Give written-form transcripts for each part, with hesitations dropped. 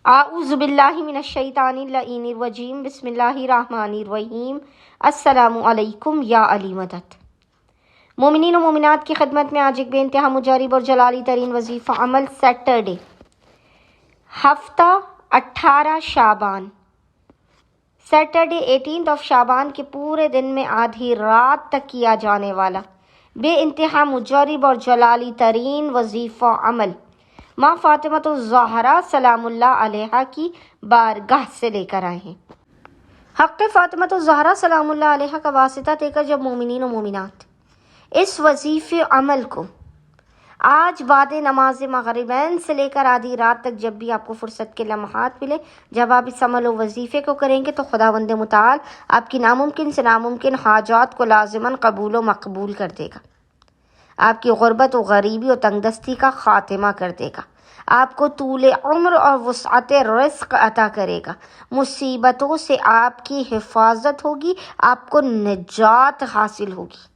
اعوذ باللہ من الشیطان اللعین الرجیم بسم اللہ الرحمن الرحیم السلام علیکم یا علی مدد۔ مومنین و مومنات کی خدمت میں آج ایک بے انتہا مجرب اور جلالی ترین وظیفہ عمل سیٹرڈے ہفتہ 18 شعبان، سیٹرڈے 18 شعبان کے پورے دن میں آدھی رات تک کیا جانے والا بے انتہا مجرب اور جلالی ترین وظیفہ عمل ماں فاطمۃ الزہرا سلام اللہ علیہا کی بارگاہ سے لے کر آئے ہیں۔ حق فاطمۃ الزہرا سلام اللہ علیہا کا واسطہ دے کر جب مومنین و مومنات اس وظیفے عمل کو آج بعد نماز مغربین سے لے کر آدھی رات تک جب بھی آپ کو فرصت کے لمحات ملے، جب آپ اس عمل و وظیفے کو کریں گے تو خداوند متعال آپ کی ناممکن سے ناممکن حاجات کو لازماً قبول و مقبول کر دے گا، آپ کی غربت و غریبی و تنگ دستی کا خاتمہ کر دے گا، آپ کو طول عمر اور وسعت رزق عطا کرے گا، مصیبتوں سے آپ کی حفاظت ہوگی، آپ کو نجات حاصل ہوگی۔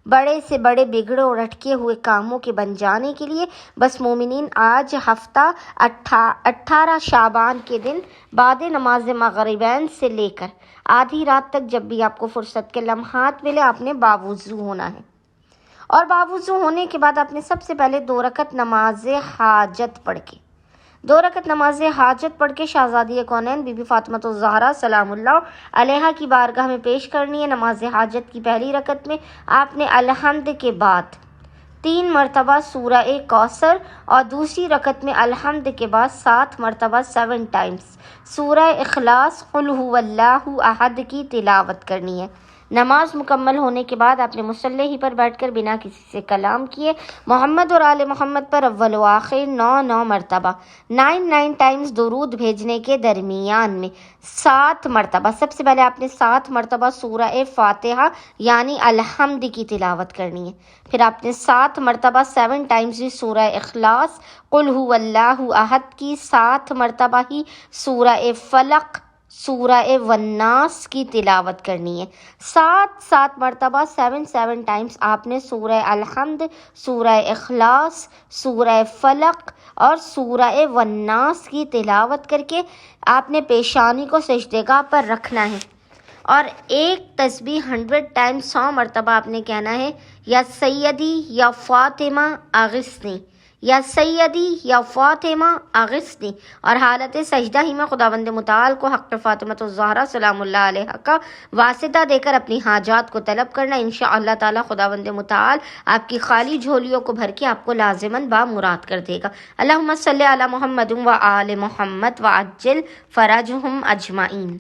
بڑے سے بڑے بگڑے اور اٹکے ہوئے کاموں کے بن جانے کے لیے بس مومنین آج ہفتہ 18 شعبان کے دن بعد نماز مغربین سے لے کر آدھی رات تک جب بھی آپ کو فرصت کے لمحات ملے آپ نے باوضو ہونا ہے، اور باوضو ہونے کے بعد آپ نے سب سے پہلے 2 رکعت نماز حاجت پڑھ کے 2 رکعت نماز حاجت پڑھ کے شہزادی کونین بی بی فاطمۃ الزہرا سلام اللہ علیہا کی بارگاہ میں پیش کرنی ہے۔ نماز حاجت کی پہلی رکعت میں آپ نے الحمد کے بعد 3 مرتبہ سورہ کوثر اور دوسری رکعت میں الحمد کے بعد 7 مرتبہ 7 ٹائمز سورہ اخلاص قل هو اللہ احد کی تلاوت کرنی ہے۔ نماز مکمل ہونے کے بعد آپ نے مصلی ہی پر بیٹھ کر بنا کسی سے کلام کیے محمد اور آل محمد پر اول و آخر 9 مرتبہ 9 ٹائمز درود بھیجنے کے درمیان میں 7 مرتبہ سب سے پہلے آپ نے 7 مرتبہ سورہ فاتحہ یعنی الحمد کی تلاوت کرنی ہے، پھر آپ نے 7 مرتبہ 7 ٹائمز سورہ اخلاص قل هو اللہ احد کی، 7 مرتبہ ہی سورہ فلق سورہ والناس کی تلاوت کرنی ہے، 7 مرتبہ 7 ٹائمز آپ نے سورہ الحمد، سورہ اخلاص، سورہ فلق اور سورہ والناس کی تلاوت کر کے آپ نے پیشانی کو سجدگاہ پر رکھنا ہے، اور ایک تسبیح 100 ٹائمز 100 مرتبہ آپ نے کہنا ہے یا سیدی یا فاطمہ اغثنی، یا سیدی یا فاطمہ اغثنی، اور حالت سجدہ ہی میں خداوند متعال کو حق فاطمۃ الزہرا سلام اللہ علیہا کا واسطہ دے کر اپنی حاجات کو طلب کرنا۔ انشاءاللہ تعالی خداوند متعال آپ کی خالی جھولیوں کو بھر کے آپ کو لازماً بامراد کر دے گا۔ اللہم صلی علی محمد و آل محمد وعجل فرجہم اجمعین۔